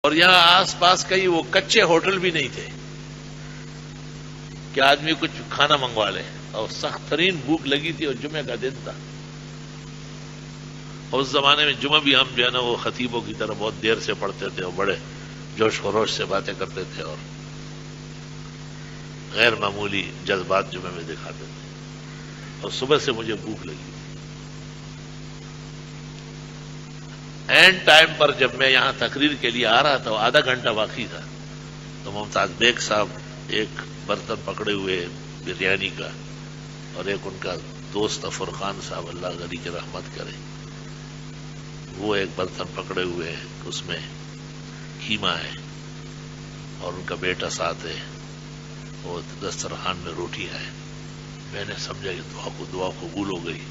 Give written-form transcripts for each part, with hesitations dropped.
اور یہاں آس پاس کئی وہ کچے ہوٹل بھی نہیں تھے کہ آدمی کچھ کھانا منگوا لے، اور سخت ترین بھوک لگی تھی اور جمعہ کا دن تھا. اور اس زمانے میں جمعہ بھی ہم جو ہے نا وہ خطیبوں کی طرح بہت دیر سے پڑھتے تھے اور بڑے جوش خروش سے باتیں کرتے تھے اور غیر معمولی جذبات جمعے میں دکھاتے تھے. اور صبح سے مجھے بھوک لگی. اینڈ ٹائم پر جب میں یہاں تقریر کے لیے آ رہا تھا، آدھا گھنٹہ باقی تھا، تو ممتاز بیگ صاحب ایک برتن پکڑے ہوئے بریانی کا، اور ایک ان کا دوست فرقان صاحب اللہ غنی کی رحمت کرے، وہ ایک برتن پکڑے ہوئے ہیں، اس میں کیما ہے اور ان کا بیٹا ساتھ ہے، اور دسترخوان میں روٹیاں ہیں. میں نے سمجھا کہ دعا قبول ہو گئی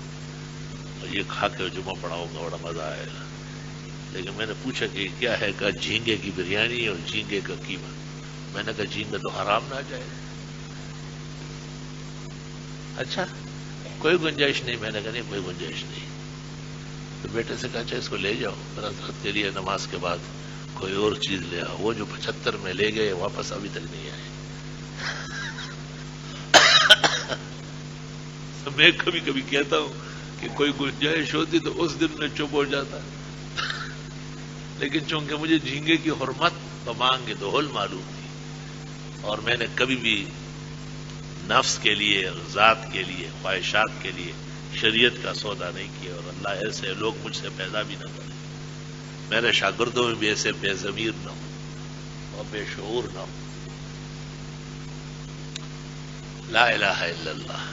اور یہ کھا کے جمعہ پڑھاؤں گا، بڑا مزہ آئے گا. لیکن میں نے پوچھا کہ کیا ہے؟ کہا جھینگے کی بریانی اور جھینگے کا قیمہ. میں نے کہا جھینگا تو حرام نہ جائے. اچھا کوئی گنجائش نہیں. میں نے کہا نہیں کوئی گنجائش نہیں. تو بیٹے سے کہا اچھا اس کو لے جاؤ، پھر حضرت کے لیے نماز کے بعد کوئی اور چیز لے آؤ. وہ جو 75 میں لے گئے واپس ابھی تک نہیں آئے. میں کبھی کبھی کہتا ہوں کہ کوئی گنجائش ہوتی تو اس دن میں چپ ہو جاتا، لیکن چونکہ مجھے جھینگے کی حرمت بمانگ دہل معلوم تھی، اور میں نے کبھی بھی نفس کے لیے، ذات کے لیے، خواہشات کے لیے شریعت کا سودا نہیں کیا، اور اللہ ایسے لوگ مجھ سے پیدا بھی نہ کریں، میرے شاگردوں میں بھی ایسے بے ضمیر نہ ہو اور بے شعور نہ ہو. لا الہ الا اللہ.